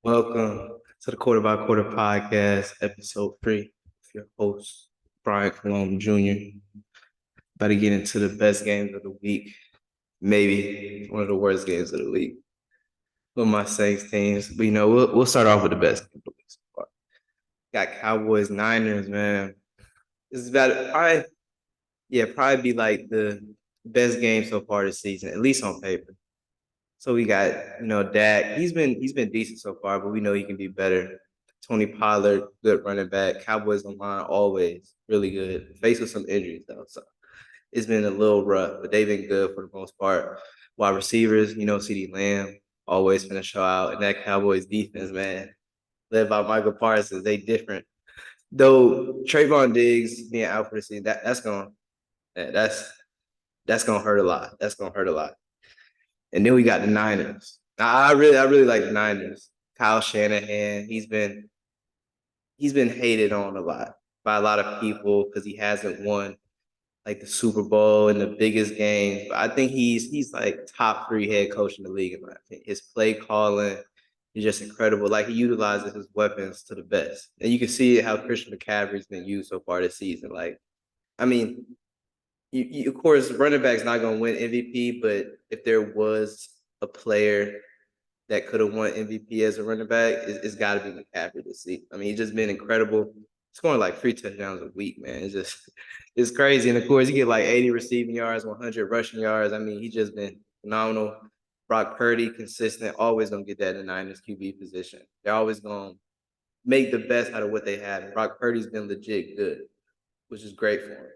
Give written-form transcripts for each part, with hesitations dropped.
Welcome to the Quarter by Quarter podcast, episode 3. With your host, Brian Colomb Jr. About to get into the best games of the week, maybe one of the worst games of the week with my Saints teams. But we'll start off with the best game of the week so far. Got Cowboys Niners, man. This is about probably be like the best game so far this season, at least on paper. So we got, Dak. He's been decent so far, but we know he can be better. Tony Pollard, good running back. Cowboys online always really good. Faced with some injuries though, so it's been a little rough, but they've been good for the most part. Wide receivers, CeeDee Lamb always finna show out, and that Cowboys defense, man, led by Michael Parsons, they different. Though Trayvon Diggs being out for the season, that's gonna hurt a lot. That's gonna hurt a lot. And then we got the Niners. I really like the Niners. Kyle Shanahan, he's been hated on a lot by a lot of people because he hasn't won like the Super Bowl and the biggest games. But I think he's like top 3 head coach in the league in my opinion. His play calling is just incredible. Like he utilizes his weapons to the best, and you can see how Christian McCaffrey's been used so far this season. Like, I mean, you of course running back's not going to win MVP, but if there was a player that could have won MVP as a running back, it's got to be McCaffrey this season. I mean, he's just been incredible, scoring like 3 touchdowns a week, man. It's crazy. And of course, you get like 80 receiving yards, 100 rushing yards. I mean, he's just been phenomenal. Brock Purdy, consistent, always gonna get that in the Niners QB position. They're always gonna make the best out of what they have. And Brock Purdy's been legit good, which is great for him.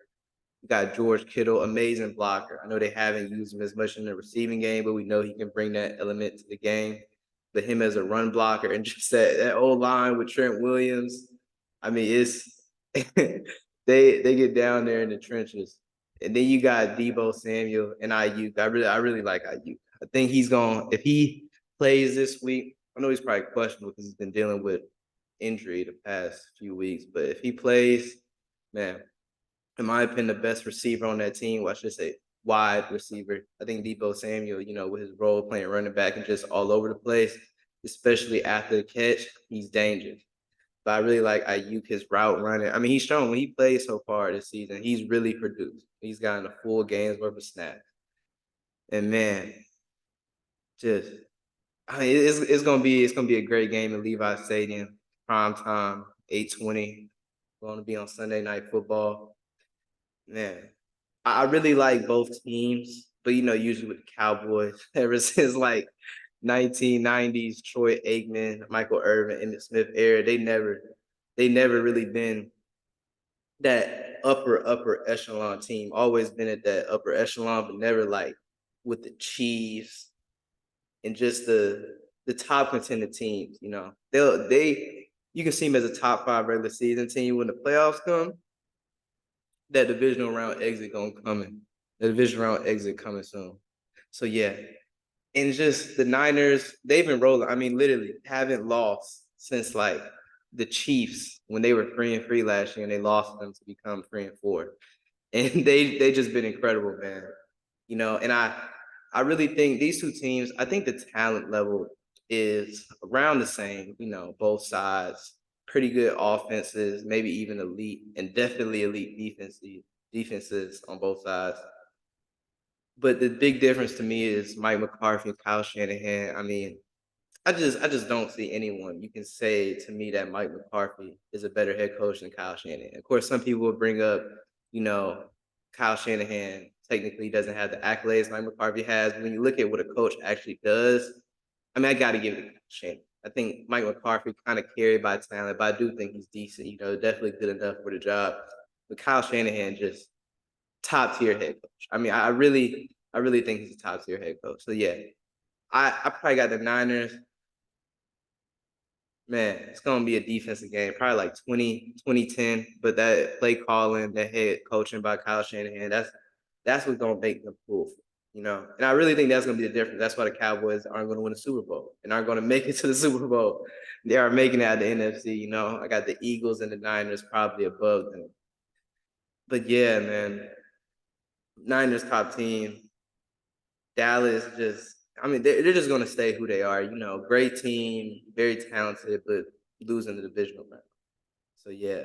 You got George Kittle, amazing blocker. I know they haven't used him as much in the receiving game, but we know he can bring that element to the game. But him as a run blocker and just that old line with Trent Williams, I mean, it's they get down there in the trenches. And then you got Deebo Samuel and Ayuk. I really like Ayuk. I think he's going if he plays this week. I know he's probably questionable because he's been dealing with injury the past few weeks. But if he plays, man, in my opinion, the best receiver on that team, well, I should say wide receiver. I think Deebo Samuel, with his role playing running back and just all over the place, especially after the catch, he's dangerous. But I really like Ayuk, his route running. I mean, he's shown when he plays so far this season, he's really produced. He's gotten a full game's worth of snaps. And man, just I mean, it's gonna be a great game in Levi Stadium, prime time, 8:20. Going to be on Sunday Night Football. Man, I really like both teams, but usually with the Cowboys, ever since like 1990s, Troy Aikman, Michael Irvin, Emmitt Smith era, they never really been that upper echelon team. Always been at that upper echelon, but never like with the Chiefs and just the top contended teams. They you can see them as a top 5 regular season team when the playoffs come. That divisional round exit gonna coming. The division round exit coming soon. So yeah. And just the Niners, they've been rolling. I mean, literally haven't lost since like the Chiefs when they were 3-3 last year and they lost them to become 3-4. And they just been incredible, man. And I really think these two teams, I think the talent level is around the same, both sides pretty good offenses, maybe even elite, and definitely elite defenses on both sides. But the big difference to me is Mike McCarthy and Kyle Shanahan. I mean, I just don't see anyone you can say to me that Mike McCarthy is a better head coach than Kyle Shanahan. Of course, some people will bring up, you know, Kyle Shanahan technically doesn't have the accolades Mike McCarthy has. But when you look at what a coach actually does, I mean, I got to give it to Kyle Shanahan. I think Mike McCarthy kind of carried by talent, but I do think he's decent. Definitely good enough for the job. But Kyle Shanahan just top tier head coach. I mean, I really think he's a top tier head coach. So yeah, I probably got the Niners. Man, it's gonna be a defensive game, probably like 20-10. But that play calling, that head coaching by Kyle Shanahan, that's what's gonna make them proof. And I really think that's gonna be the difference. That's why the Cowboys aren't gonna win the Super Bowl and aren't gonna make it to the Super Bowl. They are making it out of the NFC. I got the Eagles and the Niners probably above them. But yeah, man, Niners top team. Dallas just, I mean, they're just going to stay who they are. Great team, very talented, but losing the divisional round. So yeah.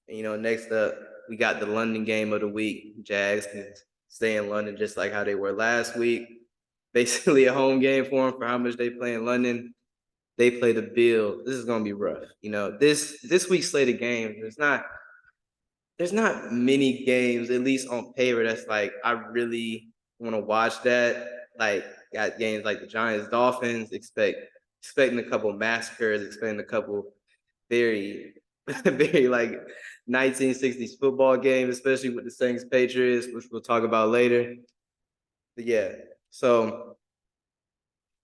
And, next up we got the London game of the week. Jags can stay in London just like how they were last week. Basically a home game for them for how much they play in London. They play the Bills. This is gonna be rough. This week's slate of games. There's not many games, at least on paper, that's like I really want to watch that. Like got games like the Giants, Dolphins. Expecting a couple massacres. Expecting a couple very, very like 1960s football games, especially with the Saints Patriots, which we'll talk about later. But yeah, so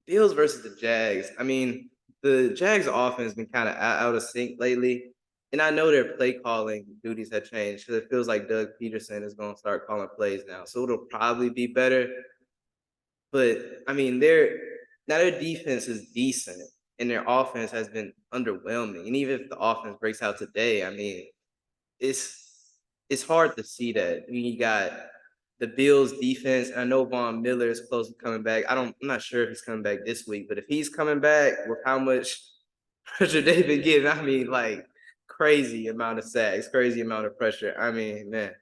Bills versus the Jags. I mean, the Jags offense has been kind of out of sync lately. And I know their play calling duties have changed because it feels like Doug Peterson is going to start calling plays now. So it'll probably be better. But I mean, their defense is decent and their offense has been underwhelming. And even if the offense breaks out today, I mean, it's hard to see that. I mean, you got the Bills defense. And I know Von Miller is close to coming back. I'm not sure if he's coming back this week, but if he's coming back with how much pressure they've been getting, I mean, like crazy amount of sacks, crazy amount of pressure. I mean, man,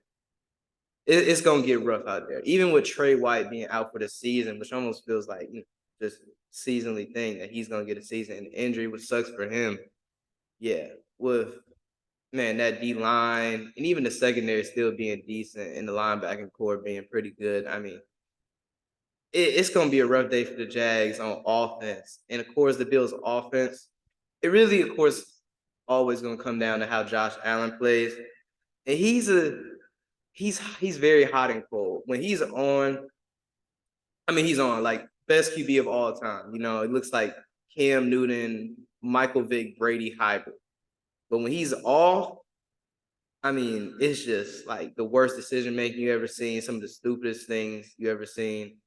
it's gonna get rough out there. Even with Trey White being out for the season, which almost feels like just seasonally thing that he's gonna get a season injury, which sucks for him. Yeah, with man, that D line and even the secondary still being decent and the linebacking core being pretty good. I mean, it's going to be a rough day for the Jags on offense. And of course, the Bills' offense, it really, of course, always going to come down to how Josh Allen plays. And he's very hot and cold. When he's on, I mean, he's on like best QB of all time. It looks like Cam Newton, Michael Vick, Brady hybrid. But when he's off, I mean, it's just like the worst decision making you ever seen, some of the stupidest things you ever seen.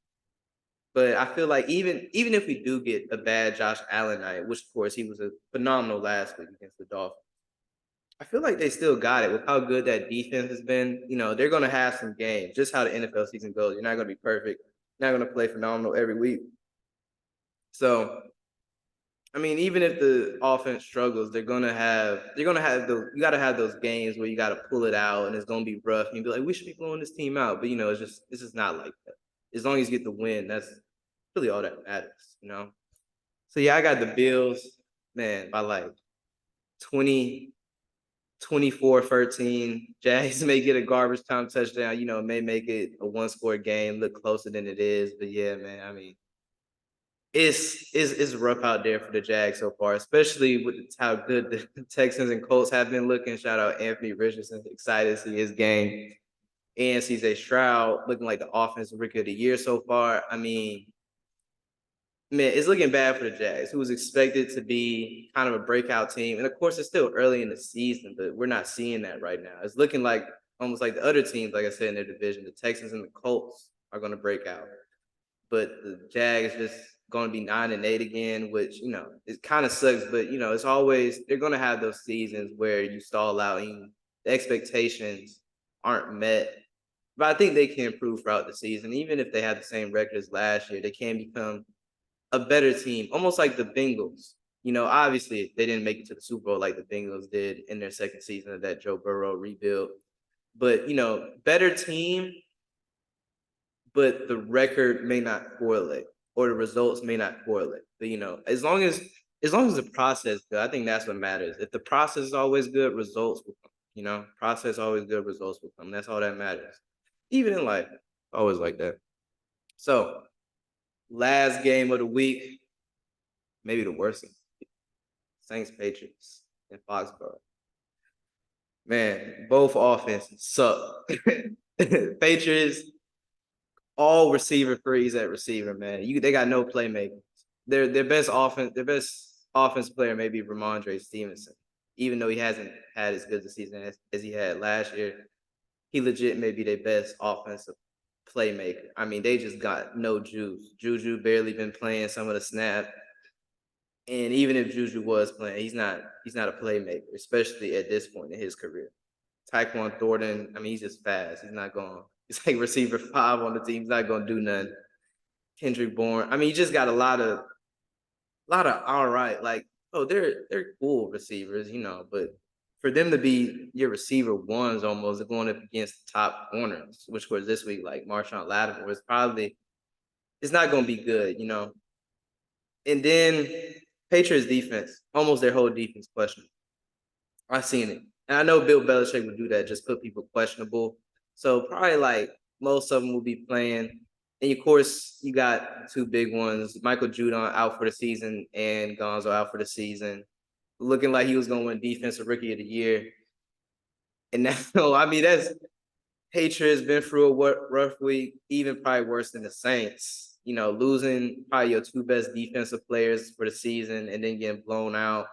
But I feel like even if we do get a bad Josh Allen night, which of course he was a phenomenal last week against the Dolphins, I feel like they still got it with how good that defense has been. They're gonna have some games, just how the NFL season goes. You're not gonna be perfect, you're not gonna play phenomenal every week. So I mean, even if the offense struggles, those you gotta have those games where you gotta pull it out and it's gonna be rough and you be like, we should be blowing this team out. But it's just not like that. As long as you get the win, that's really all that matters. So yeah, I got the Bills, man, by like 20, 24-13. Jags may get a garbage time touchdown, may make it a one-score game, look closer than it is. But yeah, man, I mean, it's rough out there for the Jags so far, especially with how good the Texans and Colts have been looking. Shout out Anthony Richardson, excited to see his game. And CJ Stroud looking like the offensive rookie of the year so far. I mean, man, it's looking bad for the Jags, who was expected to be kind of a breakout team. And of course, it's still early in the season, but we're not seeing that right now. It's looking like almost like the other teams, like I said, in their division, the Texans and the Colts are going to break out. But the Jags just going to be 9-8 again, which, it kind of sucks. But, it's always, they're going to have those seasons where you stall out and the expectations aren't met. But I think they can improve throughout the season. Even if they have the same record as last year, they can become a better team, almost like the Bengals. Obviously they didn't make it to the Super Bowl like the Bengals did in their second season of that Joe Burrow rebuild. But, better team, but the record may not correlate or the results may not correlate. But, as long as the process is good, I think that's what matters. If the process is always good, results will come. Process always good, results will come. That's all that matters. Even in life, always like that. So, last game of the week, maybe the worst one. Saints Patriots in Foxborough. Man, both offenses suck. Patriots, all receiver freeze at receiver, man. They got no playmakers. Their best offense player may be Ramondre Stevenson, even though he hasn't had as good a season as he had last year. He legit may be their best offensive playmaker. I mean, they just got no juice. Juju barely been playing some of the snap. And even if Juju was playing, he's not a playmaker, especially at this point in his career. Tyquan Thornton, I mean, he's just fast. He's not going. He's like receiver 5 on the team. He's not going to do nothing. Kendrick Bourne. I mean, you just got a lot of all right, like, oh, they're cool receivers, but for them to be your receiver ones almost going up against the top corners, which was this week, like Marshawn Lattimore, it's not gonna be good. And then Patriots defense, almost their whole defense questionable. I seen it. And I know Bill Belichick would do that, just put people questionable. So probably like most of them will be playing. And of course, you got two big ones, Michael Judon out for the season and Gonzo out for the season, looking like he was going to win Defensive Rookie of the Year. And now, I mean, that's Patriots been through a rough week, even probably worse than the Saints. Losing probably your two best defensive players for the season and then getting blown out.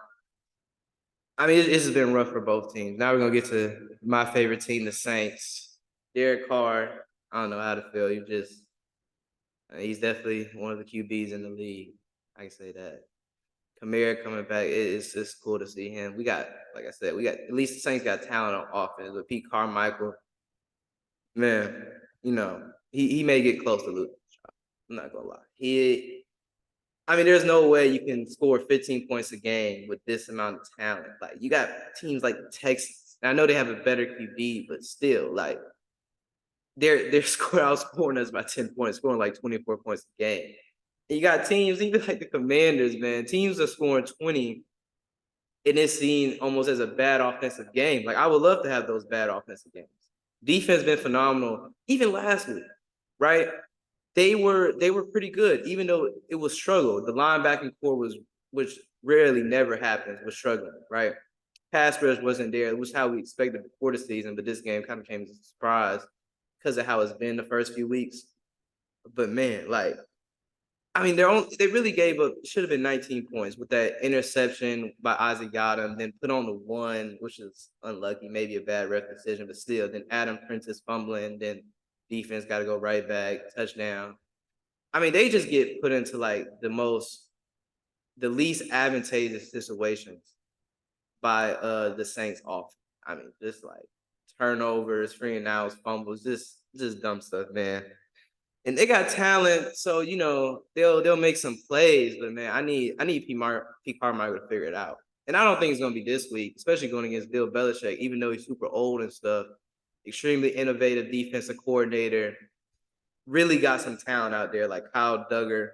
I mean, it's been rough for both teams. Now we're gonna get to my favorite team, the Saints. Derek Carr, I don't know how to feel. He's definitely one of the QBs in the league. I can say that. Kamara coming back, it's just cool to see him. Like I said, at least the Saints got talent on offense. With Pete Carmichael, man, he may get close to losing. I'm not gonna lie. I mean, there's no way you can score 15 points a game with this amount of talent. Like, you got teams like the Texans. I know they have a better QB, but still, like, they're outscoring us by 10 points, scoring like 24 points a game. And you got teams, even like the Commanders, man. Teams are scoring 20, and it's seen almost as a bad offensive game. Like, I would love to have those bad offensive games. Defense been phenomenal, even last week, right? They were pretty good, even though it was struggle. The linebacking core which rarely never happens, was struggling, right? Pass rush wasn't there. It was how we expected before the season, but this game kind of came as a surprise because of how it's been the first few weeks. But man, like, I mean, they really gave up. Should have been 19 points with that interception by Isaac Yadam, then put on the one, which is unlucky, maybe a bad ref decision, but still. Then Adam Prentice fumbling, then defense got to go right back, touchdown. I mean, they just get put into like the least advantageous situations by the Saints off. I mean, just like turnovers, free and outs, fumbles, just dumb stuff, man. And they got talent, so they'll make some plays, but man, I need Pete Carmichael to figure it out. And I don't think it's gonna be this week, especially going against Bill Belichick, even though he's super old and stuff. Extremely innovative defensive coordinator, really got some talent out there, like Kyle Duggar.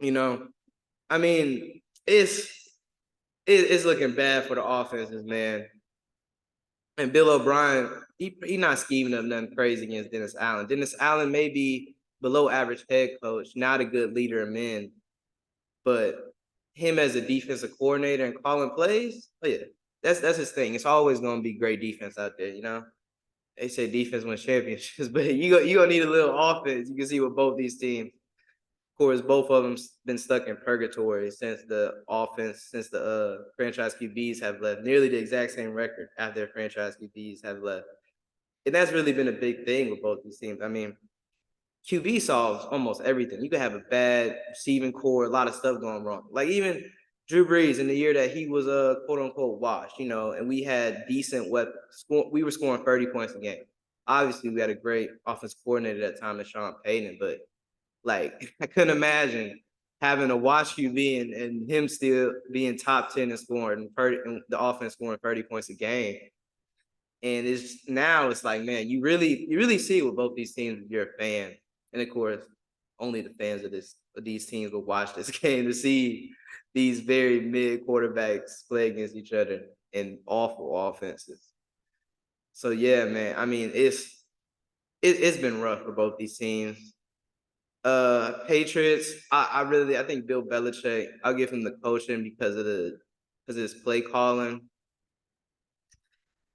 I mean, it's looking bad for the offenses, man. And Bill O'Brien, he not scheming up nothing crazy against Dennis Allen. Dennis Allen may be below average head coach, not a good leader of men, but him as a defensive coordinator and calling plays, oh yeah, that's his thing. It's always going to be great defense out there. They say defense wins championships, but you gonna need a little offense. You can see with both these teams. Of course, both of them been stuck in purgatory since the franchise QBs have left. Nearly the exact same record after their franchise QBs have left. And that's really been a big thing with both these teams. I mean, QB solves almost everything. You could have a bad receiving core, a lot of stuff going wrong. Like even Drew Brees in the year that he was a quote unquote washed, and we had decent weapons. We were scoring 30 points a game. Obviously, we had a great offensive coordinator at that time, Sean Payton, but like I couldn't imagine having a watch QB and him still being top 10 and scoring and the offense scoring 30 points a game. And it's like, man, you really see with both these teams if you're a fan. And of course, only the fans of these teams will watch this game to see these very mid quarterbacks play against each other in awful offenses. So yeah, man. I mean, it's been rough for both these teams. Patriots, I think Bill Belichick, I'll give him the coaching because of his play calling.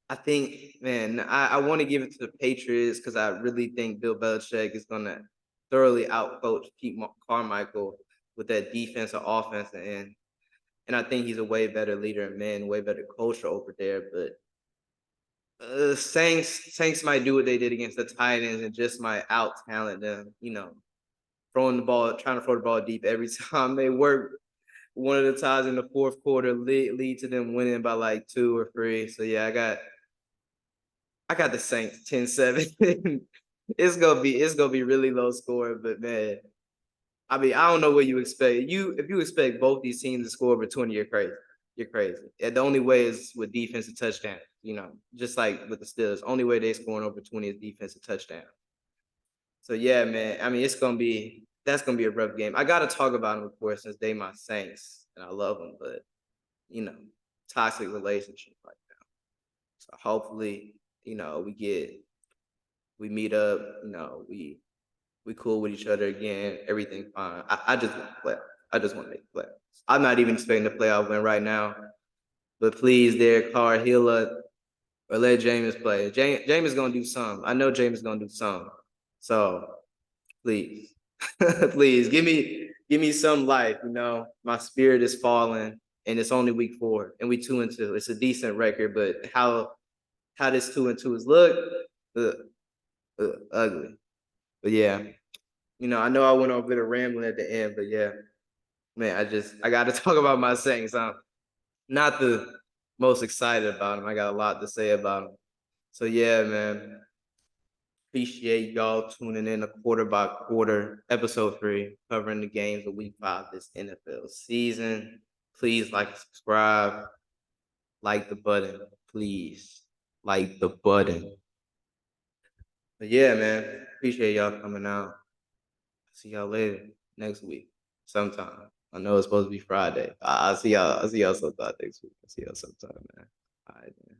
I think, man, I want to give it to the Patriots because I really think Bill Belichick is going to thoroughly outcoach Pete Carmichael with that defense or offense end. And I think he's a way better leader and man, way better coach over there. But Saints might do what they did against the Titans and just might out talent them, trying to throw the ball deep every time they work. One of the times in the fourth quarter lead to them winning by like 2 or 3. So yeah, I got the Saints 10-7. it's gonna be really low scoring, but man, I mean, I don't know what you expect. If you expect both these teams to score over 20, you're crazy. You're crazy. And the only way is with defensive touchdown. Just like with the Steelers, only way they scoring over 20 is defensive touchdown. So yeah, man. I mean, that's gonna be a rough game. I gotta talk about them, of course, since they my Saints and I love them, but you know, toxic relationship right now. So hopefully, we meet up, we cool with each other again, everything fine. I just want to play. I just want to make the playoffs. I'm not even expecting the playoff win right now, but please, Derek Carr, heal up or let Jameis play. Jameis gonna do something. I know Jameis gonna do something. So please, please give me some life. My spirit is falling, and it's only week 4, and we 2-2. It's a decent record, but how this 2-2 is look, ugh, ugly. But yeah, I know I went on a bit of rambling at the end, but yeah, man, I got to talk about my Saints. I'm not the most excited about them. I got a lot to say about them. So yeah, man, appreciate y'all tuning in a quarter by quarter, episode 3, covering the games of week 5 this NFL season. Please like and subscribe, like the button, please, like the button. But yeah, man, appreciate y'all coming out. See y'all later next week, sometime. I know it's supposed to be Friday. I'll see y'all sometime next week. I'll see y'all sometime, man. All right, man.